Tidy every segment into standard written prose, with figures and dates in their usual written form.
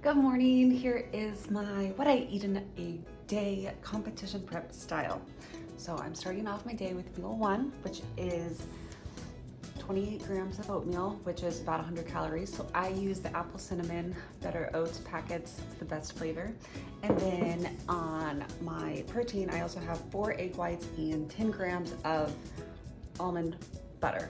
Good morning. Here is my what I eat in a day competition prep style. So I'm starting off my day with meal one, which is 28 grams of oatmeal, which is about 100 calories. So I use the apple cinnamon better oats packets. It's the best flavor. And then on my protein, I also have 4 egg whites and 10 grams of almond butter.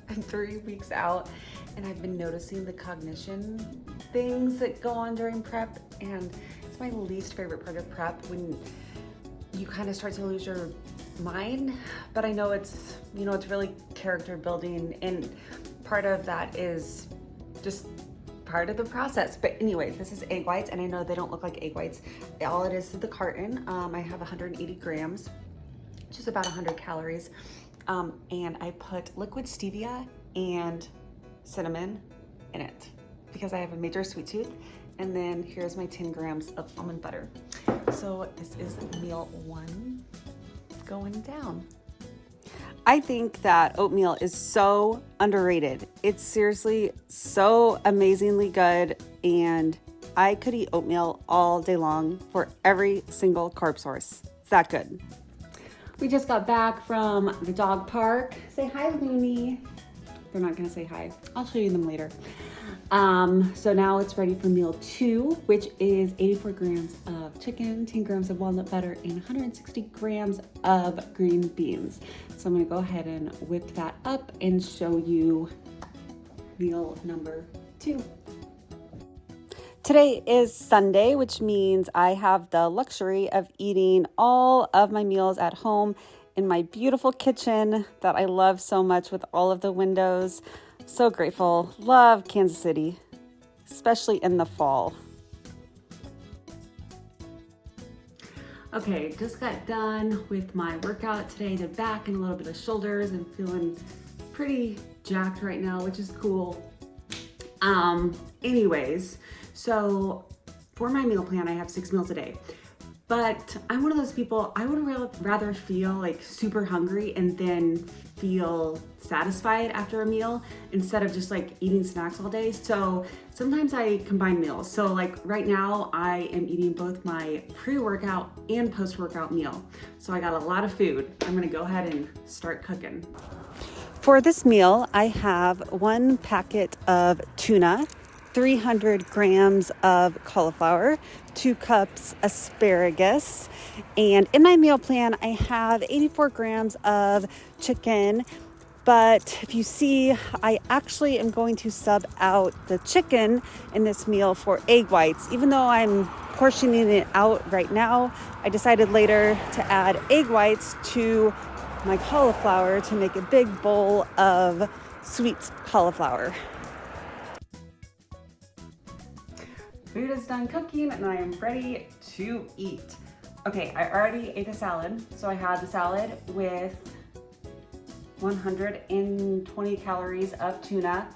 I'm 3 weeks out and I've been noticing the cognition things that go on during prep, and it's my least favorite part of prep when you kind of start to lose your mind. But I know it's really character building, and part of that is just part of the process. But anyways, this is egg whites, and I know they don't look like egg whites. All it is the carton. I have 180 grams, which is about 100 calories. And I put liquid stevia and cinnamon in it because I have a major sweet tooth. And then here's my 10 grams of almond butter. So this is meal one going down. I think that oatmeal is so underrated. It's seriously so amazingly good, and I could eat oatmeal all day long for every single carb source. It's that good. We just got back from the dog park. Say hi, Looney. They're not gonna say hi. I'll show you them later. So now it's ready for meal two, which is 84 grams of chicken, 10 grams of walnut butter, and 160 grams of green beans. So I'm gonna go ahead and whip that up and show you meal number two. Today is Sunday, which means I have the luxury of eating all of my meals at home in my beautiful kitchen that I love so much with all of the windows. So grateful. Love Kansas City, especially in the fall. Okay, just got done with my workout today. Did back and a little bit of shoulders and feeling pretty jacked right now, which is cool. Anyways, so for my meal plan, I have 6 meals a day. But I'm one of those people, I would rather feel like super hungry and then feel satisfied after a meal instead of just like eating snacks all day. So sometimes I combine meals. So like right now I am eating both my pre-workout and post-workout meal. So I got a lot of food. I'm gonna go ahead and start cooking. For this meal, I have 1 packet of tuna, 300 grams of cauliflower, 2 cups asparagus, and in my meal plan, I have 84 grams of chicken. But if you see, I actually am going to sub out the chicken in this meal for egg whites. Even though I'm portioning it out right now, I decided later to add egg whites to my cauliflower to make a big bowl of sweet cauliflower. Food is done cooking and I am ready to eat. Okay, I already ate the salad. So I had the salad with 120 calories of tuna,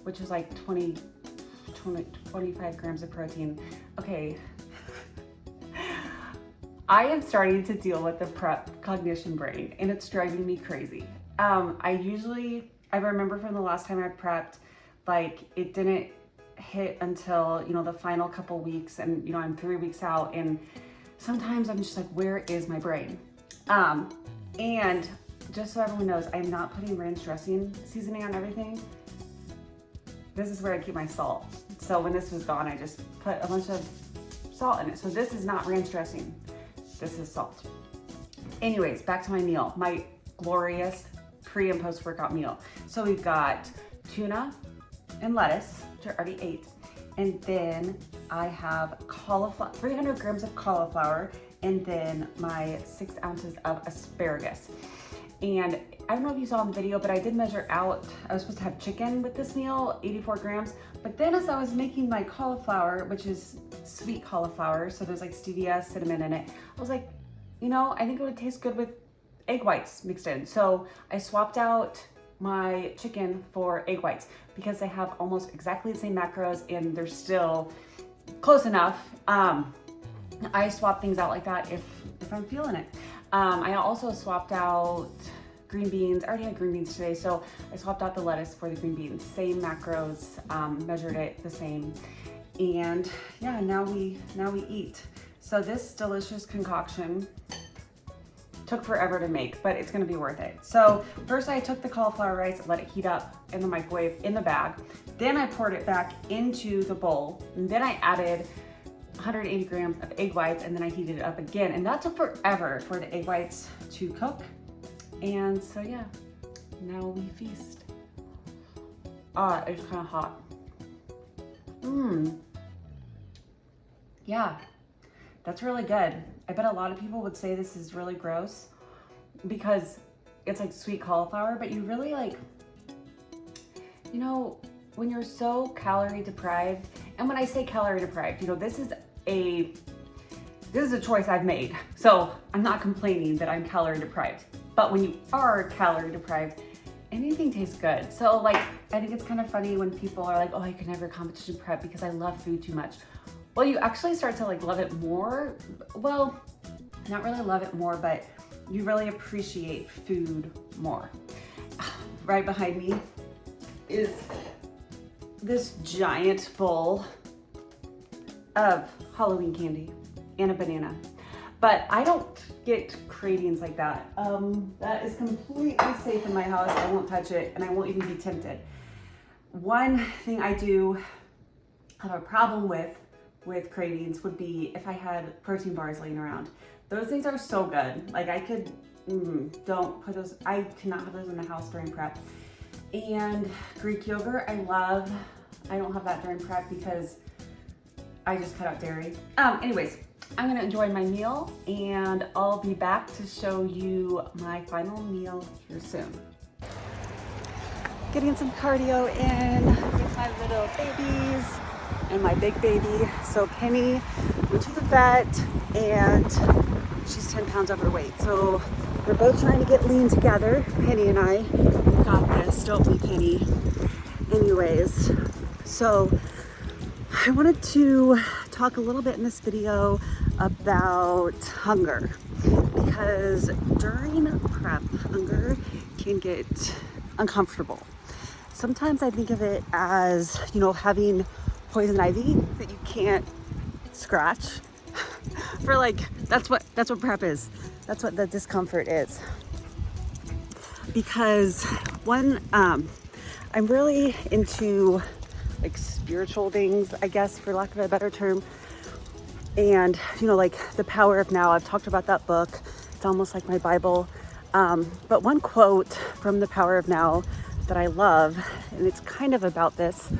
which is like 25 grams of protein. Okay. I am starting to deal with the prep cognition brain, and it's driving me crazy. I remember from the last time I prepped, like it didn't hit until, the final couple weeks, and, I'm 3 weeks out, and sometimes I'm just like, where is my brain? And just so everyone knows, I'm not putting ranch dressing seasoning on everything. This is where I keep my salt. So when this was gone, I just put a bunch of salt in it. So this is not ranch dressing. This is salt. Anyways, back to my meal, my glorious pre and post workout meal. So we've got tuna and lettuce, which I already ate. And then I have 300 grams of cauliflower, and then my 6 ounces of asparagus. And I don't know if you saw in the video, but I did measure out, I was supposed to have chicken with this meal, 84 grams. But then as I was making my cauliflower, which is sweet cauliflower, so there's like stevia, cinnamon in it, I was like, I think it would taste good with egg whites mixed in. So I swapped out my chicken for egg whites because they have almost exactly the same macros and they're still close enough. I swap things out like that if I'm feeling it. I also swapped out green beans. I already had green beans today, so I swapped out the lettuce for the green beans. Same macros, measured it the same. And yeah, now we eat. So this delicious concoction took forever to make, but it's gonna be worth it. So first I took the cauliflower rice, let it heat up in the microwave in the bag. Then I poured it back into the bowl. And then I added 180 grams of egg whites, and then I heated it up again. And that took forever for the egg whites to cook. And so yeah, now we feast. Ah, it's kind of hot. Yeah, that's really good. I bet a lot of people would say this is really gross because it's like sweet cauliflower, but you really like, you know, when you're so calorie deprived, and when I say calorie deprived, you know, this is a choice I've made. So I'm not complaining that I'm calorie deprived, but when you are calorie deprived, anything tastes good. So like, I think it's kind of funny when people are like, oh, I can never competition prep because I love food too much. Well, you actually start to like love it more. Well, not really love it more, but you really appreciate food more. Right behind me is this giant bowl of Halloween candy and a banana. But I don't get cravings like that. That is completely safe in my house. I won't touch it, and I won't even be tempted. One thing I do have a problem with cravings would be if I had protein bars laying around. Those things are so good. Like I could, don't put those, I cannot have those in the house during prep. And Greek yogurt, I love. I don't have that during prep because I just cut out dairy. Anyways, I'm gonna enjoy my meal and I'll be back to show you my final meal here soon. Getting some cardio in with my little babies and my big baby. So Penny went to the vet and she's 10 pounds overweight. So we're both trying to get lean together. Penny and I got this, don't we, Penny? Anyways, so I wanted to talk a little bit in this video about hunger, because during prep, hunger can get uncomfortable. Sometimes I think of it as, you know, having poison ivy that you can't scratch. For like, that's what prep is. That's what the discomfort is. Because one, I'm really into like spiritual things, I guess, for lack of a better term. And, you know, like The Power of Now, I've talked about that book. It's almost like my Bible. But one quote from The Power of Now that I love, and it's kind of about this,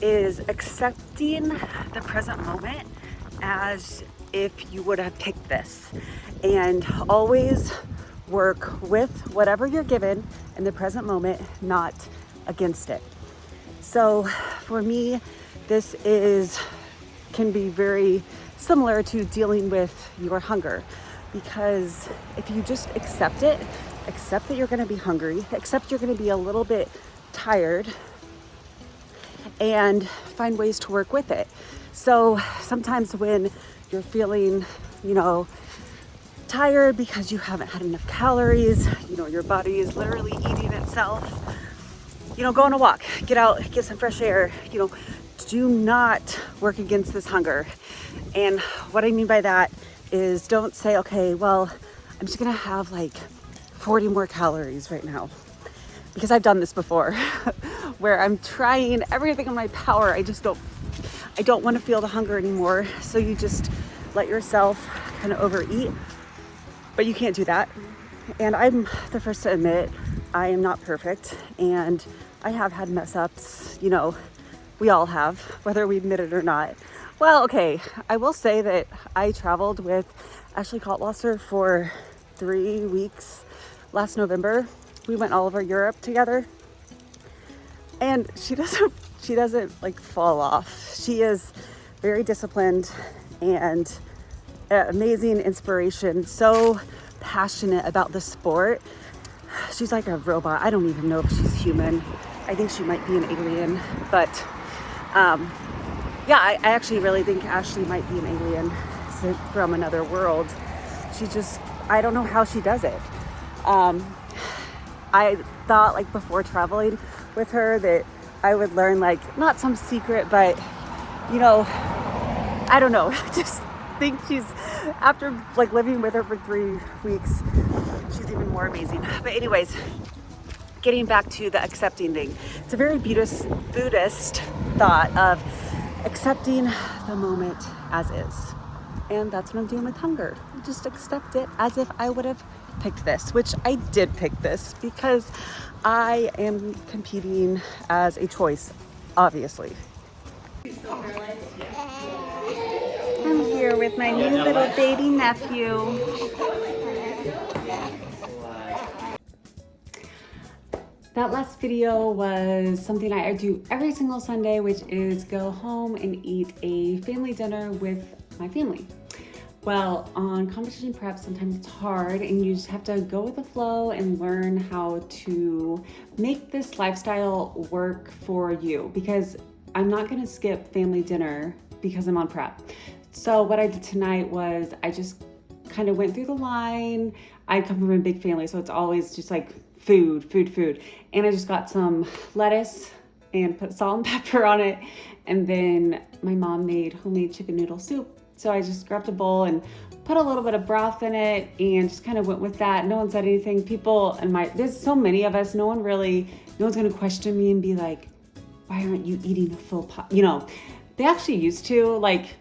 is accepting the present moment as if you would have picked this, and always work with whatever you're given in the present moment, not against it. So for me, this can be very similar to dealing with your hunger, because if you just accept that you're going to be hungry, accept you're going to be a little bit tired, and find ways to work with it. So sometimes when you're feeling, you know, tired because you haven't had enough calories, you know, your body is literally eating itself, you know, go on a walk, get out, get some fresh air, you know, do not work against this hunger. And what I mean by that is, don't say, okay, well, I'm just gonna have like 40 more calories right now. Because I've done this before where I'm trying everything in my power. I don't want to feel the hunger anymore. So you just let yourself kind of overeat, but you can't do that. And I'm the first to admit I am not perfect, and I have had mess ups, you know, we all have, whether we admit it or not. Well, okay, I will say that I traveled with Ashley Cauliflower for 3 weeks last November. We went all over Europe together, and she doesn't like fall off. She is very disciplined and amazing inspiration, so passionate about the sport. She's like a robot. I don't even know if she's human. I think she might be an alien, but yeah, I actually really think Ashley might be an alien from another world. I don't know how she does it. I thought, like, before traveling with her that I would learn, like, not some secret, but you know, I don't know, just think she's, after like living with her for 3 weeks, she's even more amazing. But anyways, getting back to the accepting thing. It's a very Buddhist thought of accepting the moment as is. And that's what I'm doing with hunger. Just accept it as if I would have picked this, which I did pick this because I am competing as a choice, obviously. I'm here with my new little baby nephew. That last video was something I do every single Sunday, which is go home and eat a family dinner with my family. Well, on competition prep, sometimes it's hard and you just have to go with the flow and learn how to make this lifestyle work for you, because I'm not gonna skip family dinner because I'm on prep. So what I did tonight was I just kind of went through the line. I come from a big family, so it's always just like food. And I just got some lettuce and put salt and pepper on it. And then my mom made homemade chicken noodle soup. So I just grabbed a bowl and put a little bit of broth in it and just kind of went with that. No one said anything. People and there's so many of us, no one's gonna question me and be like, why aren't you eating a full pot? You know, they actually used to, like,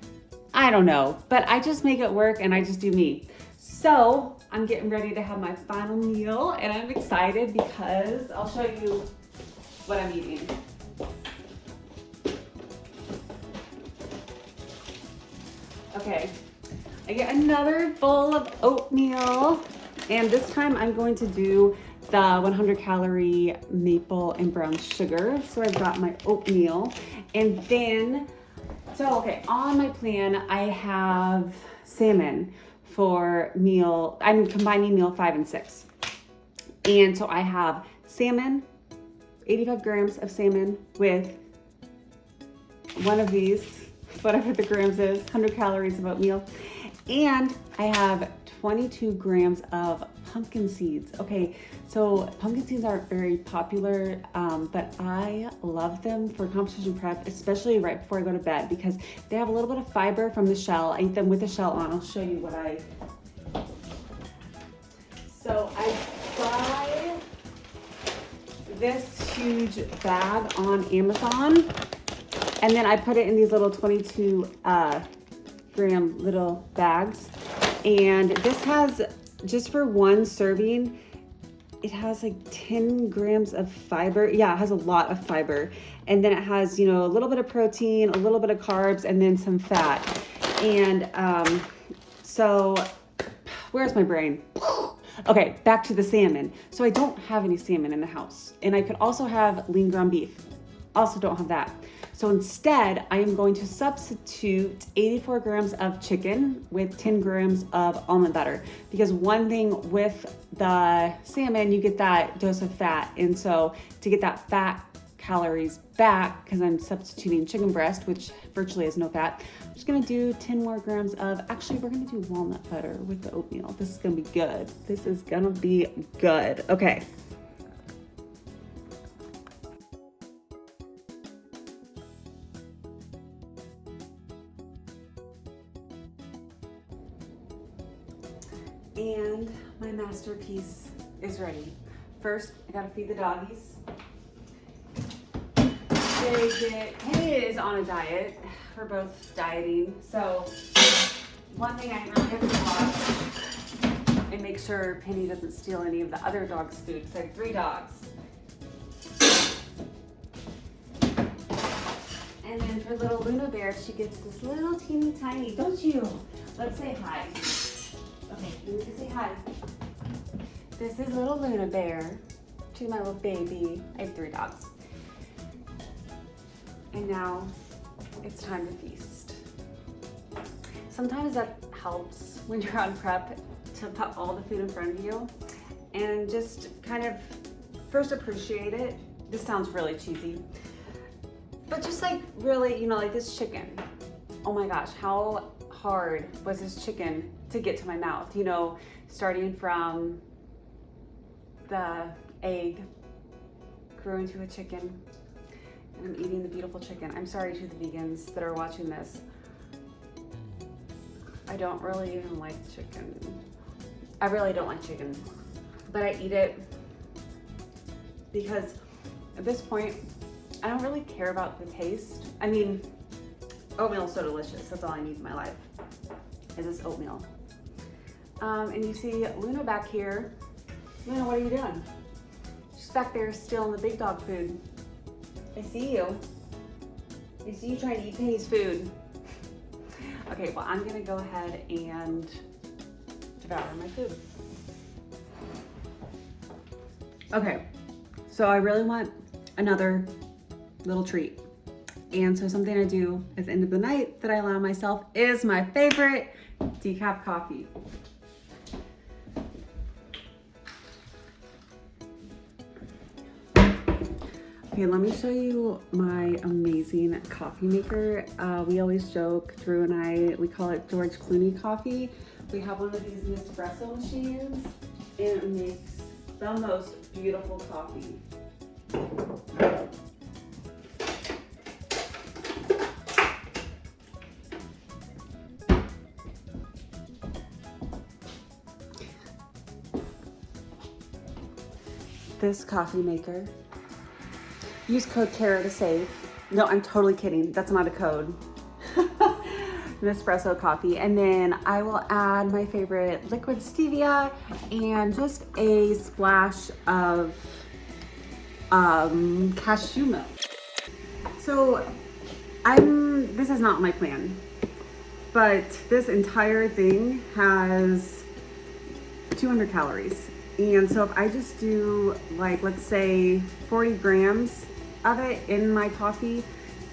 I don't know, but I just make it work and I just do me. So I'm getting ready to have my final meal and I'm excited because I'll show you what I'm eating. Okay, I get another bowl of oatmeal, and this time I'm going to do the 100 calorie maple and brown sugar. So I've got my oatmeal, and then, on my plan, I have salmon for meal. I'm combining meal 5 and 6. And so I have salmon, 85 grams of salmon with one of these, whatever the grams is, 100 calories of oatmeal. And I have 22 grams of pumpkin seeds. Okay, so pumpkin seeds aren't very popular, but I love them for competition prep, especially right before I go to bed, because they have a little bit of fiber from the shell. I eat them with the shell on. I'll show you what So I buy this huge bag on Amazon, and then I put it in these little 22 gram little bags. And this has, just for one serving, it has like 10 grams of fiber. Yeah, it has a lot of fiber. And then it has, a little bit of protein, a little bit of carbs, and then some fat. And so where's my brain? Okay, back to the salmon. So I don't have any salmon in the house. And I could also have lean ground beef. Also don't have that. So instead, I am going to substitute 84 grams of chicken with 10 grams of almond butter. Because one thing with the salmon, you get that dose of fat. And so to get that fat calories back, because I'm substituting chicken breast, which virtually has no fat, I'm just gonna do 10 more grams of, actually we're gonna do walnut butter with the oatmeal. This is gonna be good. This is gonna be good. Okay. And my masterpiece is ready. First, I gotta feed the doggies. Penny is on a diet. We're both dieting. So one thing I really have to watch and make sure Penny doesn't steal any of the other dogs' food, because I have 3 dogs. And then for little Luna Bear, she gets this little teeny tiny, don't you? Let's say hi. Okay, you need to say hi. This is little Luna Bear. She's my little baby. I have 3 dogs. And now it's time to feast. Sometimes that helps when you're on prep to put all the food in front of you and just kind of first appreciate it. This sounds really cheesy, but just like really, like this chicken. Oh my gosh, how hard was this chicken to get to my mouth? Starting from the egg, grew into a chicken, And I'm eating the beautiful chicken. I'm sorry to the vegans that are watching this. I don't really even like chicken. I really don't like chicken, but I eat it because at this point, I don't really care about the taste. I mean, oatmeal is so delicious. That's all I need in my life, is this oatmeal. And you see Luna back here. Luna, what are you doing? She's back there stealing the big dog food. I see you. I see you trying to eat Penny's food. Okay, well, I'm gonna go ahead and devour my food. Okay, so I really want another little treat. And so something I do at the end of the night that I allow myself is my favorite decaf coffee. Okay, let me show you my amazing coffee maker. We always joke, Drew and I, we call it George Clooney coffee. We have one of these Nespresso machines and it makes the most beautiful coffee. This coffee maker, use code CARA to save. No, I'm totally kidding. That's not a code. Nespresso coffee. And then I will add my favorite liquid stevia and just a splash of cashew milk. So this is not my plan, but this entire thing has 200 calories. And so if I just do like, let's say 40 grams of it in my coffee,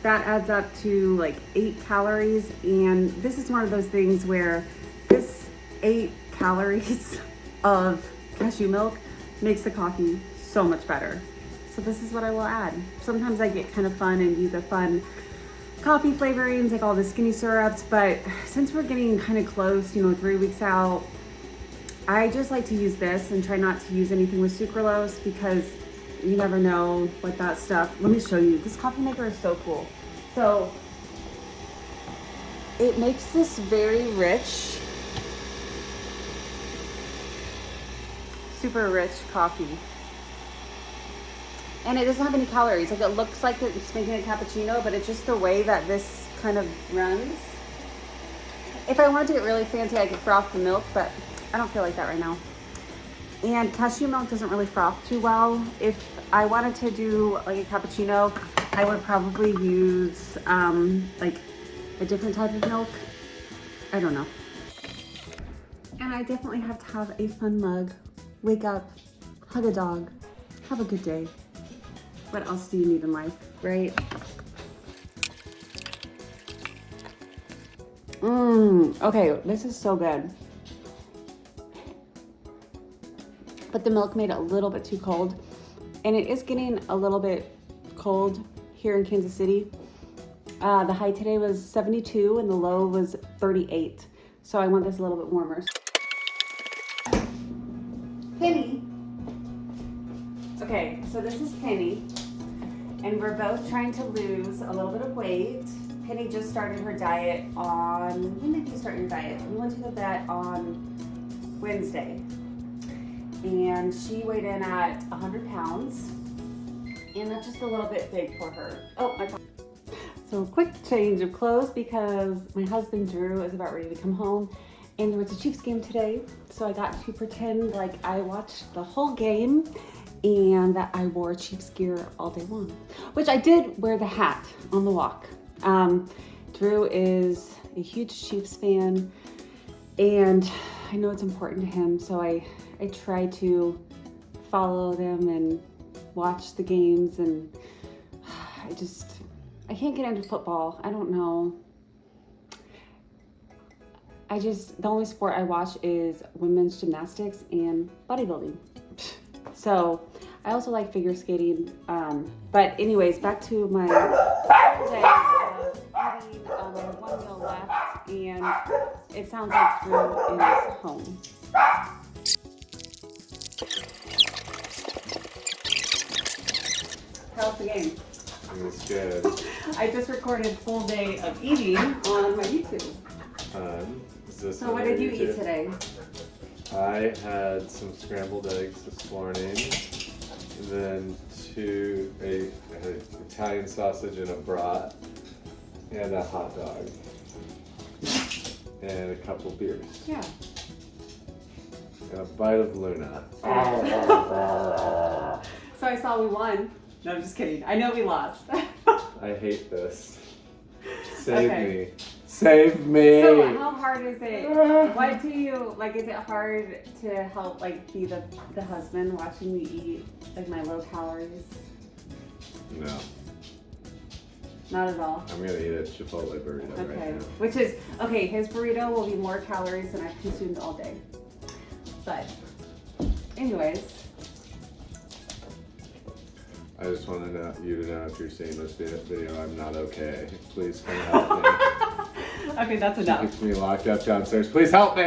that adds up to like 8 calories. And this is one of those things where this 8 calories of cashew milk makes the coffee so much better. So this is what I will add. Sometimes I get kind of fun and do the fun coffee flavorings, like all the skinny syrups, but since we're getting kind of close, 3 weeks out, I just like to use this and try not to use anything with sucralose because you never know what that stuff. Let me show you. This coffee maker is so cool. So it makes this very rich, super rich coffee. And it doesn't have any calories. Like, it looks like it's making a cappuccino, but it's just the way that this kind of runs. If I wanted to get really fancy, I could froth the milk, but I don't feel like that right now. And cashew milk doesn't really froth too well. If I wanted to do like a cappuccino, I would probably use like a different type of milk. I don't know. And I definitely have to have a fun mug. Wake up, hug a dog, have a good day. What else do you need in life, right? Okay, this is so good. But the milk made it a little bit too cold. And it is getting a little bit cold here in Kansas City. The high today was 72 and the low was 38. So I want this a little bit warmer. Penny. Okay, so this is Penny. And we're both trying to lose a little bit of weight. Penny just started her diet on, when did you start your diet? We went to the vet on Wednesday. And she weighed in at 100 pounds. And that's just a little bit big for her. Oh, my God. So quick change of clothes because my husband Drew is about ready to come home. And there was a Chiefs game today. So I got to pretend like I watched the whole game and that I wore Chiefs gear all day long. Which I did wear the hat on the walk. Drew is a huge Chiefs fan and I know it's important to him, so I try to follow them and watch the games, and I can't get into football. I don't know. The only sport I watch is women's gymnastics and bodybuilding. So I also like figure skating. But anyways, back to my day of eating. I have one meal left and it sounds like Drew is home. How's the game? It was good. I just recorded full day of eating on my YouTube. So what did you eat today? I had some scrambled eggs this morning, and then I had Italian sausage in a brat, and a hot dog, and a couple beers. Yeah. And a bite of Luna. So I saw we won. No, I'm just kidding. I know we lost. I hate this. Save me. Save me! So how hard is it? What do you, like, is it hard to help, like, be the husband watching me eat, like, my low calories? No. Not at all? I'm gonna eat a Chipotle burrito right now. Which is, okay, his burrito will be more calories than I've consumed all day. But, anyways. I just want you to know if you're seeing this video, I'm not okay. Please come help me. Okay, that's enough. Keeps me locked up downstairs. Please help me!